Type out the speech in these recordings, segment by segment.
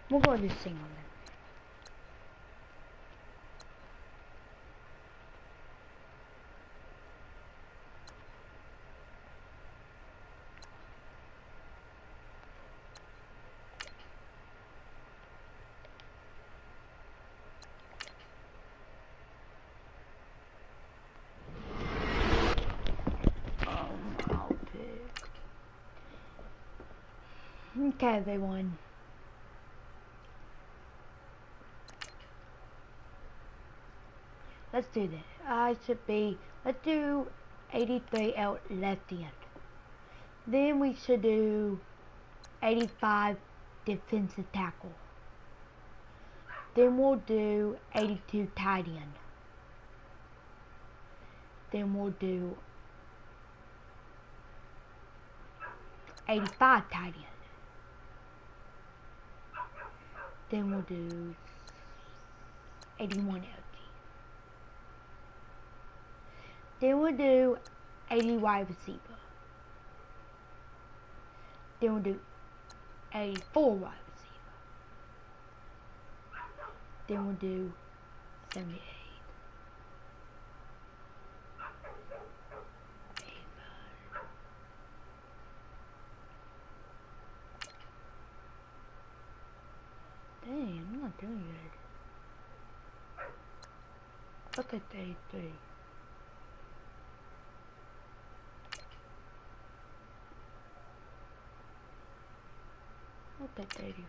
We'll go to sing on them. Okay, everyone. Let's do this. Let's do 83 out left end. Then we should do 85 defensive tackle. Then we'll do 82 tight end. Then we'll do 85 tight end. Then we'll do 81 LG. Then we'll do 80 wide receiver. Then we'll do 84 wide receiver. Then we'll do 78. 85. Dang, I'm not doing good. Look at 83. Look at 80.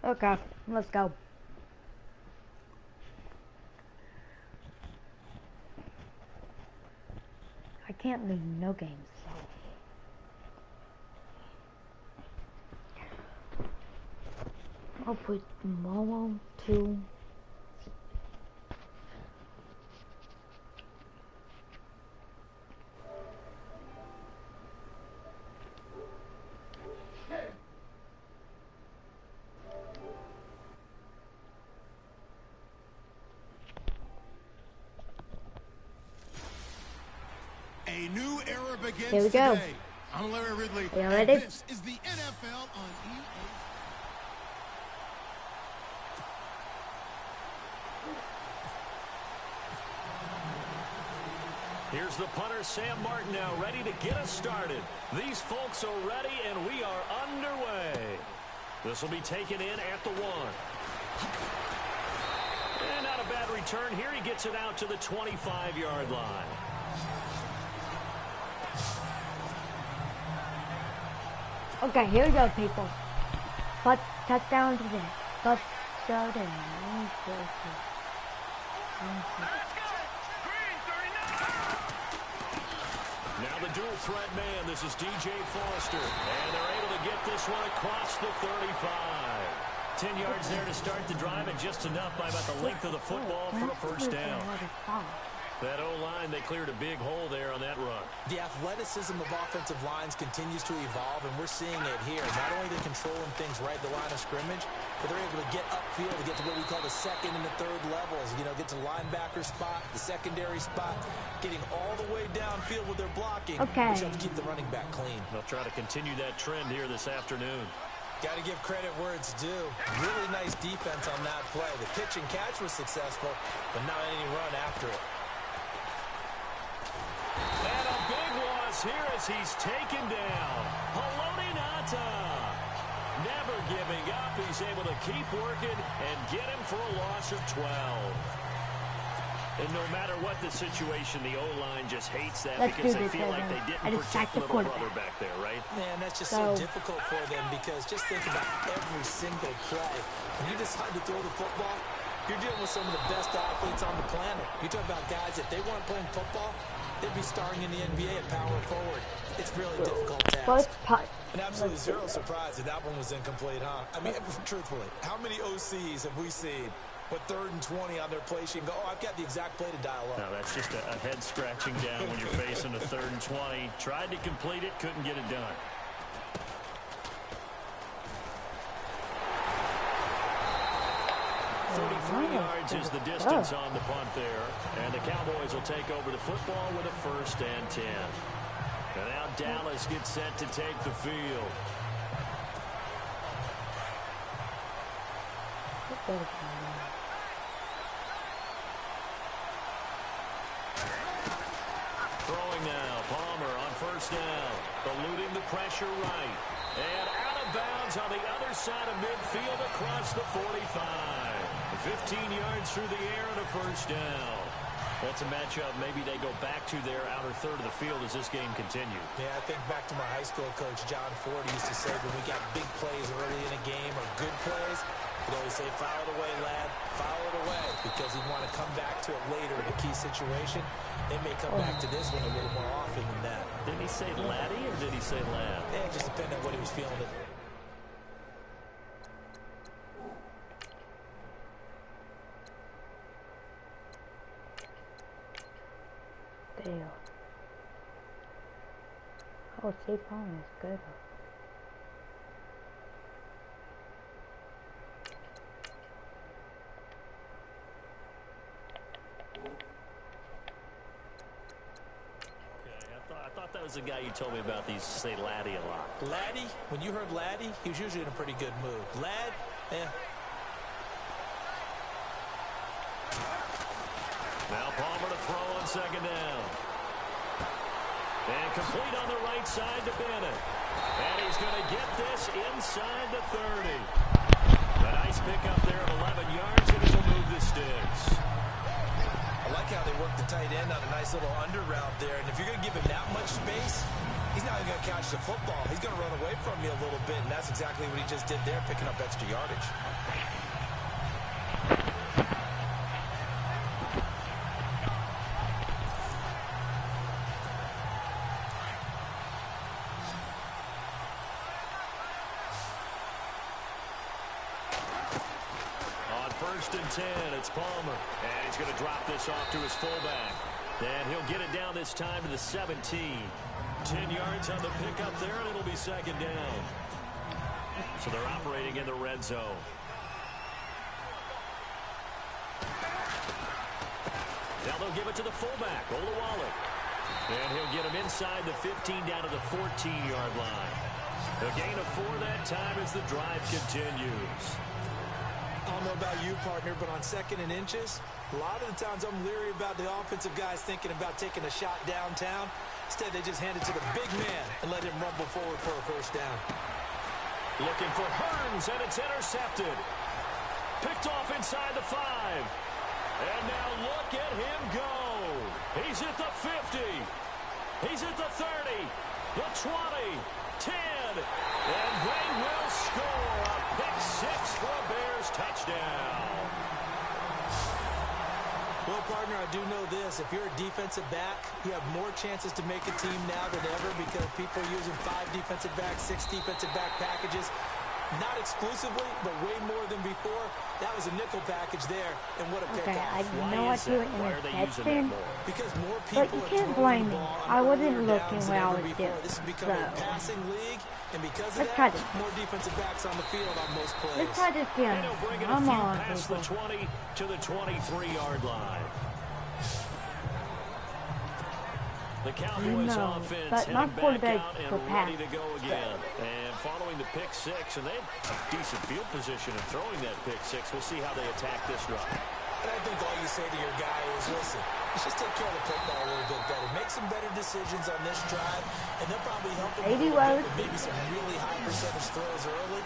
Okay, let's go. I can't lose no games, so I'll put Momo 2. A new era begins Here we go. today. I'm Larry Ridley. Are you ready? This is the NFL on EA. Here's the punter, Sam Martin, now ready to get us started. These folks are ready, and we are underway. This will be taken in at the 1. And not a bad return here. He gets it out to the 25-yard line. Okay, here we go, people. But touchdown today. Touchdown today. Now the dual threat man. This is DJ Foster. And they're able to get this one across the 35. 10 yards there to start the drive, and just enough by about the length of the football for a first down. That O-line, they cleared a big hole there on that run. The athleticism of offensive lines continues to evolve, and we're seeing it here. Not only are they controlling things right at the line of scrimmage, but they're able to get upfield to get to what we call the second and the third levels. You know, get to the linebacker spot, the secondary spot, getting all the way downfield with their blocking, which helps keep the running back clean. They'll try to continue that trend here this afternoon. Got to give credit where it's due. Really nice defense on that play. The pitch and catch was successful, but not any run after it. And a big loss here as he's taken down. Haloti Ngata. Never giving up. He's able to keep working and get him for a loss of 12. And no matter what the situation, the O-line just hates that Let's because do they this, feel like Evan. they I didn't just protect sacked the little brother quarterback. back there, right? Man, that's just so difficult for them because just think about every single play. When you decide to throw the football, you're dealing with some of the best athletes on the planet. You talk about guys, if they weren't playing football, they'd be starring in the NBA at power forward. It's really a difficult task. And absolutely zero surprise that that one was incomplete, huh? I mean, truthfully, how many OCs have we seen with 3rd and 20 on their play sheet and go, oh, I've got the exact play to dial up? No, that's just a head scratching down when you're facing a 3rd and 20. Tried to complete it, couldn't get it done. Yards is the distance on the punt there. And the Cowboys will take over the football with a 1st and 10. And now Dallas gets set to take the field. Throwing now, Palmer on 1st down. Eluding the pressure right. And out of bounds on the other side of midfield across the 45. 15 yards through the air and a 1st down. That's a matchup maybe they go back to their outer third of the field as this game continues. Yeah, I think back to my high school coach, John Ford, used to say when we got big plays early in a game or good plays, he'd always say, foul it away, lad, foul it away, because he'd want to come back to it later in a key situation. They may come back to this one a little more often than that. Did he say laddie or did he say lad? Yeah, it just depended on what he was feeling. Damn. Oh, Steve Palmer is good. I thought that was the guy you told me about these say laddie a lot. Laddie, when you heard laddie, he was usually in a pretty good mood. Lad, Now Palmer to throw on 2nd down. And complete on the right side to Bennett. And he's going to get this inside the 30. A nice pickup there of 11 yards, and it'll move the sticks. I like how they work the tight end on a nice little under route there. And if you're going to give him that much space, he's not even going to catch the football. He's going to run away from you a little bit, and that's exactly what he just did there, picking up extra yardage. On 1st and 10, it's Palmer. And he's going to drop this off to his fullback. And he'll get it down this time to the 17. 10 yards on the pickup there, and it'll be 2nd down. So they're operating in the red zone. Now they'll give it to the fullback, Olawale. And he'll get him inside the 15 down to the 14-yard line. A gain of 4 that time as the drive continues. I don't know about you, partner, but on 2nd and inches, a lot of the times I'm leery about the offensive guys thinking about taking a shot downtown. Instead, they just hand it to the big man and let him rumble forward for a 1st down. Looking for Hearns, and it's intercepted. Picked off inside the 5. And now look at him go. He's at the 50. He's at the 30. The 20. 10. And they will score a pick 6 for a Bears touchdown. Well, partner, I do know this. If you're a defensive back, you have more chances to make a team now than ever because people are using 5 defensive backs, 6 defensive back packages. Not exclusively, but way more than before. That was a nickel package there, and what a pickoff. I know I do it in a section, because more but people you are can't throwing blame the me. ball I on wasn't earlier looking downs where than I ever was before. doing. This has become a So, passing league, and because of let's try that, this. more defensive backs on the field on most plays. Let's try this again. And he'll bring it a Come few on, past the people. 20 to the 23-yard line. The Cowboys No, offense but my heading back quarterback out and will ready pass. to go again. And following the pick 6, and they have a decent field position in throwing that pick 6. We'll see how they attack this run. And I think all you say to your guy is, listen, let's just take care of the football a little bit better. Make some better decisions on this drive, and they'll probably help him a little bit with maybe some really high percentage throws early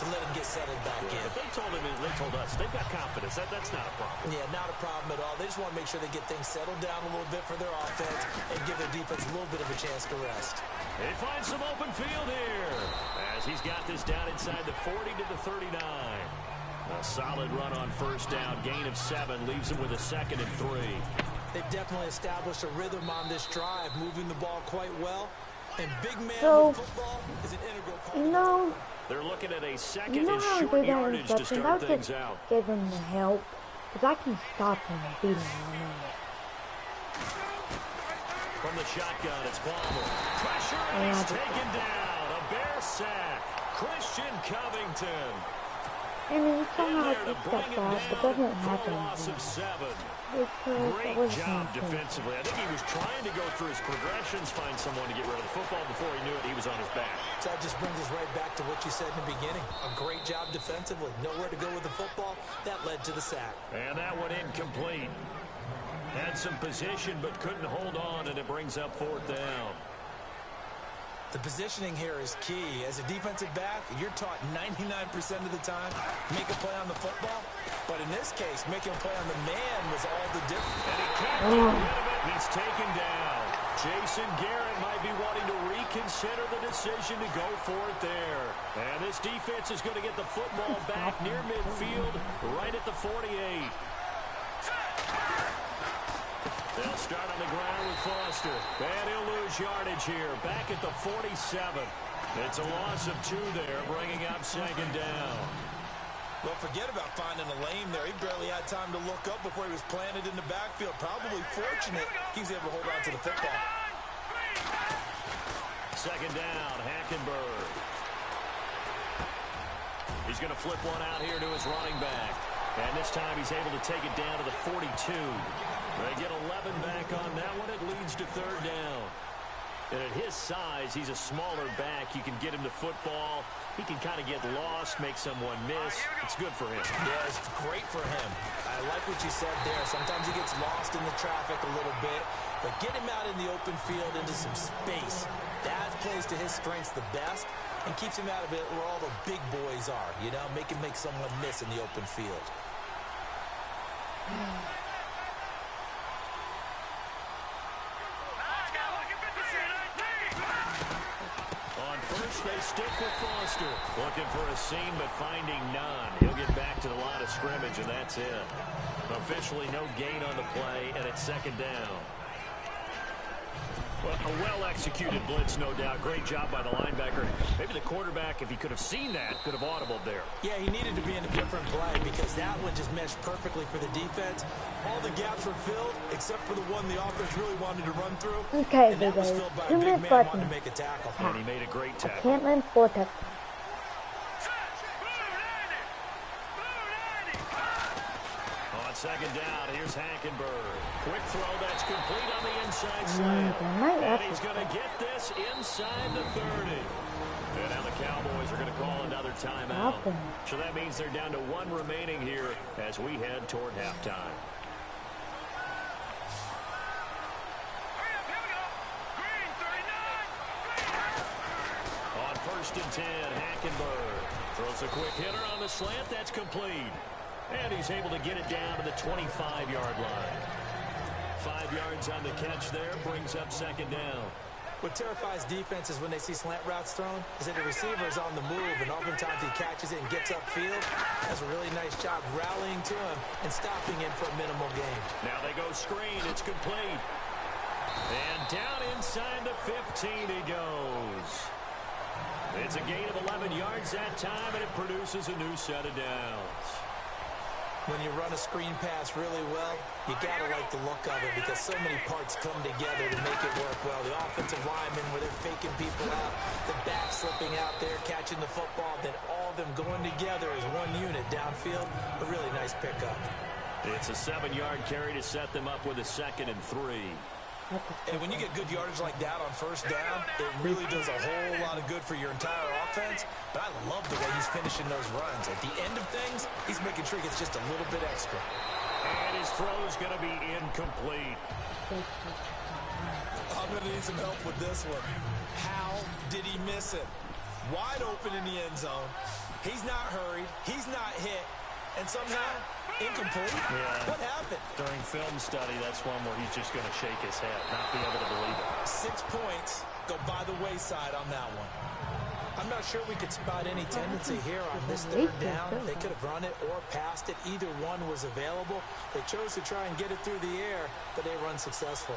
to let him get settled back in. But they told us they've got confidence. That's not a problem. Yeah, not a problem at all. They just want to make sure they get things settled down a little bit for their offense and give their defense a little bit of a chance to rest. They find some open field here as he's got this down inside the 40 to the 39. A solid run on first down. Gain of 7 leaves him with a 2nd and 3. They've definitely established a rhythm on this drive, moving the ball quite well. And big man So, with football is an integral part you of know, They're looking at a 2nd you know and how short good that yardage to interception? start I'll things just out. give him the help, because I can stop him and beat him on that. From the shotgun, it's Palmer. Pressure, and he's taken down. A Bear sack. Christian Covington. I mean, you saw In how there I to picked bring that him fast, but down doesn't for a happen loss of again. 7. Because it Great was job not defensively. I think he was trying to go through his progressions, find someone to get rid of the football. Before he knew it, he was on his back. So that just brings us right back to what you said in the beginning. A great job defensively. Nowhere to go with the football. That led to the sack. And that one incomplete. Had some position, but couldn't hold on, and it brings up 4th down. The positioning here is key. As a defensive back, you're taught 99% of the time, make a play on the football. But in this case, making a play on the man was all the difference. And he can't get rid of it. He's taken down. Jason Garrett might be wanting to reconsider the decision to go for it there. And this defense is going to get the football back near midfield, right at the 48. They'll start on the ground with Foster. And he'll lose yardage here. Back at the 47. It's a loss of 2 there, bringing up 2nd down. Well, forget about finding a lane there. He barely had time to look up before he was planted in the backfield. Probably fortunate he was able to hold on to the football. 2nd down, Hackenberg. He's going to flip one out here to his running back. And this time he's able to take it down to the 42. They get 11 back on that one. It leads to 3rd down. And at his size, he's a smaller back. You can get him to football. He can kind of get lost, make someone miss. It's good for him. Yeah, it's great for him. I like what you said there. Sometimes he gets lost in the traffic a little bit. But get him out in the open field into some space. That plays to his strengths the best and keeps him out of it where all the big boys are. You know, make him make someone miss in the open field. On first, they stick with Foster. Looking for a seam, but finding none. He'll get back to the line of scrimmage, and that's it. Officially no gain on the play, and it's 2nd down. Well, a well-executed blitz, no doubt. Great job by the linebacker. Maybe the quarterback, if he could have seen that, could have audibled there. Yeah, he needed to be in a different play because that one just meshed perfectly for the defense. All the gaps were filled except for the one the offense really wanted to run through. Okay, and that was filled by a big man wanting to make a tackle. And he made a great I tackle. can't let him force it. On 2nd down, here's Hackenberg. Quick throw that's complete on the inside slant. And he's going to get this inside the 30. And now the Cowboys are going to call another timeout. So that means they're down to 1 remaining here as we head toward halftime. On 1st and 10, Hackenberg throws a quick hitter on the slant. That's complete. And he's able to get it down to the 25-yard line. 5 yards on the catch there, brings up 2nd down. What terrifies defenses when they see slant routes thrown is that the receiver is on the move, and oftentimes he catches it and gets upfield. Does a really nice job rallying to him and stopping him for a minimal gain. Now they go screen. It's complete. And down inside the 15 he goes. It's a gain of 11 yards that time, and it produces a new set of downs. When you run a screen pass really well, you got to like the look of it because so many parts come together to make it work well. The offensive linemen where they're faking people out, the back slipping out there, catching the football, then all of them going together as one unit downfield. A really nice pickup. It's a 7-yard carry to set them up with a 2nd and 3. And when you get good yardage like that on first down, it really does a whole lot of good for your entire offense. But I love the way he's finishing those runs. At the end of things, he's making sure he gets just a little bit extra. And his throw is going to be incomplete. I'm going to need some help with this one. How did he miss it? Wide open in the end zone. He's not hurried. He's not hit. And somehow, incomplete? Yeah. What happened? During film study, that's one where he's just going to shake his head, not be able to believe it. 6 points go by the wayside on that one. I'm not sure we could spot any tendency here on this third down. They could have run it or passed it. Either one was available. They chose to try and get it through the air, but they were unsuccessful.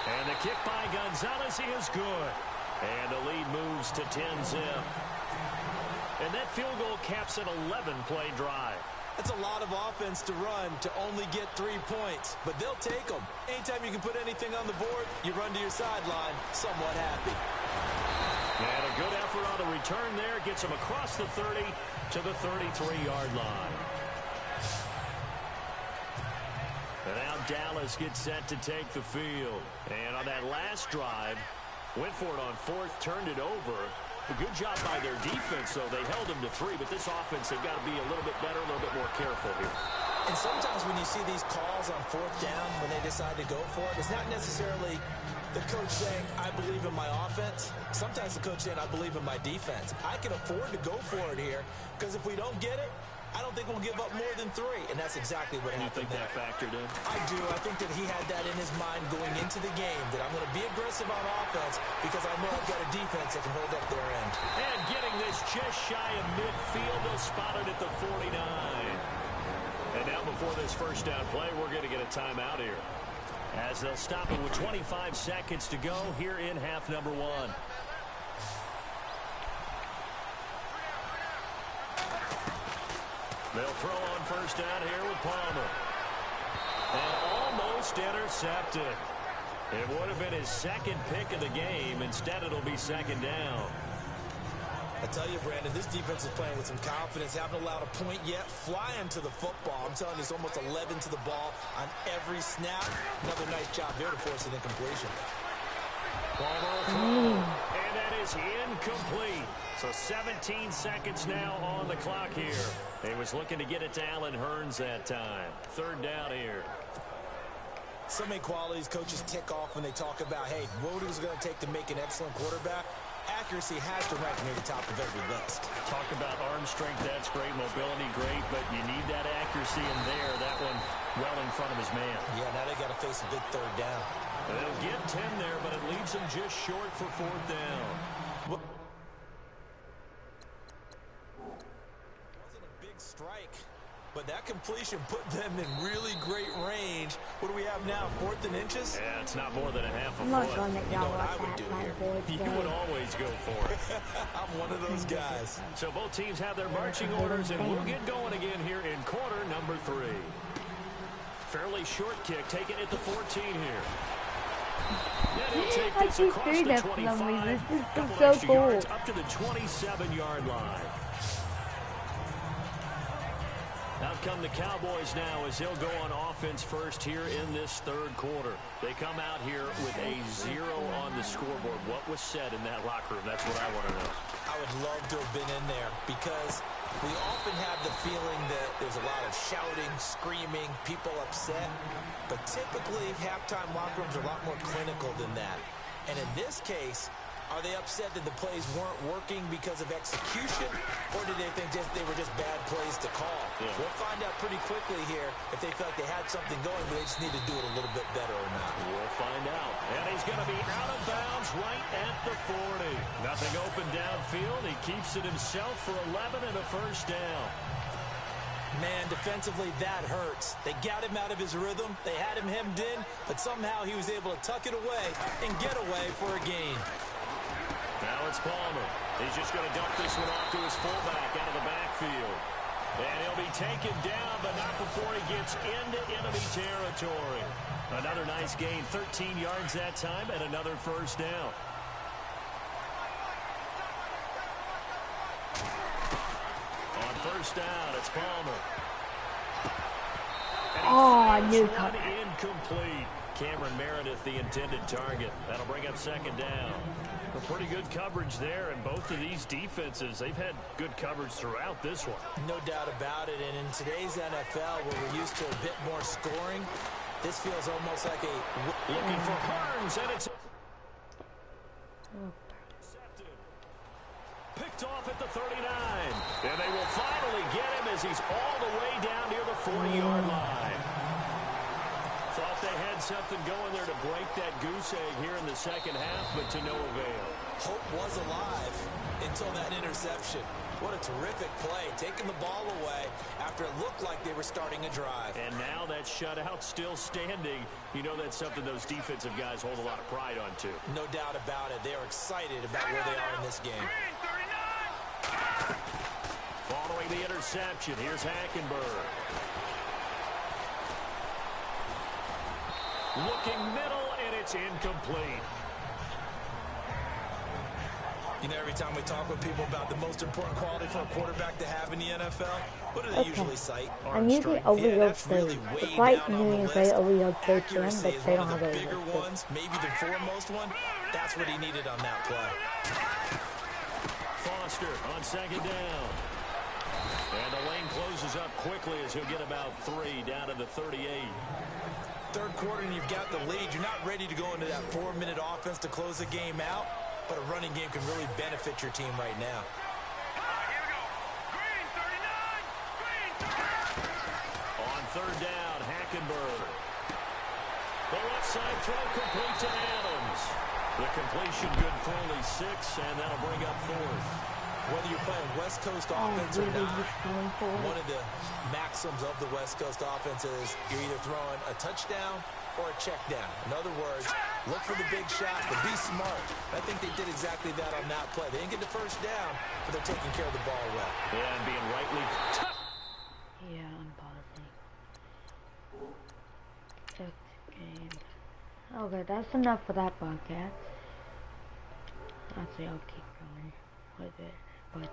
And the kick by Gonzalez, he is good. And the lead moves to 10-zip. And that field goal caps an 11-play drive. That's a lot of offense to run to only get 3 points, but they'll take them. Anytime you can put anything on the board, you run to your sideline somewhat happy. And a good effort on the return there gets him across the 30 to the 33-yard line. And now Dallas gets set to take the field. And on that last drive, went for it on fourth, turned it over. A good job by their defense, though. They held them to 3, but this offense, they've got to be a little bit better, a little bit more careful here. And sometimes when you see these calls on fourth down, when they decide to go for it, it's not necessarily the coach saying, I believe in my offense. Sometimes the coach saying, I believe in my defense. I can afford to go for it here, because if we don't get it, I don't think we'll give up more than 3, and that's exactly what happened there. You think that factored in? I do. I think that he had that in his mind going into the game, that I'm going to be aggressive on offense because I know I've got a defense that can hold up their end. And getting this just shy of midfield, they'll spot it at the 49. And now before this first down play, we're going to get a timeout here, as they'll stop it with 25 seconds to go here in half number 1. They'll throw on first down here with Palmer. And almost intercepted. It would have been his second pick of the game. Instead, it'll be second down. I tell you, Brandon, this defense is playing with some confidence. Haven't allowed a point yet. Flying to the football. I'm telling you, it's almost 11 to the ball on every snap. Another nice job there to force an incompletion. Palmer, and that is incomplete. So 17 seconds now on the clock here. He was looking to get it to Allen Hurns that time. Third down here. So many qualities coaches tick off when they talk about, hey, what is it going to take to make an excellent quarterback? Accuracy has to rank near the top of every list. Talk about arm strength, that's great. Mobility, great. But you need that accuracy in there. That one well in front of his man. Yeah, now they got to face a big third down. And they'll get 10 there, but it leaves them just short for fourth down. Wasn't a big strike, but that completion put them in really great range. What do we have now, 4th and inches? Yeah, it's not more than a half a I'm not foot. going to You know what I would do here? You would always go for it. I'm one of those guys. So both teams have their marching orders, and we'll get going again here in quarter number 3. Fairly short kick, taking it to 14 here. Yeah, he'll take this across the 25, couple extra yards up to the 27-yard line. Out come the Cowboys now as they'll go on offense first here in this third quarter. They come out here with a 0 on the scoreboard. What was said in that locker room? That's what I want to know. I would love to have been in there because we often have the feeling that there's a lot of shouting, screaming, people upset. But typically, halftime locker rooms are a lot more clinical than that. And in this case, are they upset that the plays weren't working because of execution, or did they think they were just bad plays to call? Yeah. We'll find out pretty quickly here if they felt like they had something going, but they just need to do it a little bit better or not. We'll find out. And he's going to be out of bounds right at the 40. Nothing open downfield. He keeps it himself for 11 and a first down. Man, defensively, that hurts. They got him out of his rhythm. They had him hemmed in, but somehow he was able to tuck it away and get away for a gain. Now it's Palmer. He's just going to dump this one off to his fullback out of the backfield. And he'll be taken down, but not before he gets into enemy territory. Another nice gain, 13 yards that time, and another first down. On first down, it's Palmer. Oh, I knew that. Incomplete. Cameron Meredith, the intended target. That'll bring up second down. A pretty good coverage there, and both of these defenses, they've had good coverage throughout this one. No doubt about it, and in today's NFL, where we're used to a bit more scoring, this feels almost like a... Looking for Hurns, and it's... Picked off at the 39. And they will finally get him as he's all the way down near the 40-yard line. Thought they had something going there to break that goose egg here in the second half, but to no avail. Hope was alive until that interception. What a terrific play, taking the ball away after it looked like they were starting a drive. And now that shutout still standing. You know that's something those defensive guys hold a lot of pride on, too. No doubt about it. They are excited about where they are in this game. Following the interception, here's Hackenberg. Looking middle, and it's incomplete. You know, every time we talk with people about the most important quality for a quarterback to have in the NFL, what do they usually cite? I'm usually overload really third. way Quite down on the new list. they overload third to him, Accuracy but is they one don't of have the bigger overload third. ones, maybe the foremost one. That's what he needed on that play. Foster on second down. And the lane closes up quickly as he'll get about 3 down to the 38. Third quarter and you've got the lead. You're not ready to go into that 4-minute offense to close the game out, but a running game can really benefit your team right now. On third down, Hackenberg. The left side throw complete to Adams. The completion good for only 6, and that'll bring up 4th. Whether you're playing West Coast offense or not, one of the maxims of the West Coast offense is you're either throwing a touchdown or a check down. In other words, look for the big shot, but be smart. I think they did exactly that on that play. They didn't get the first down, but they're taking care of the ball well. Yeah, and being rightly Yeah, I'm pausing. Check game. Okay, that's enough for that podcast. Actually, I'll keep going with it. But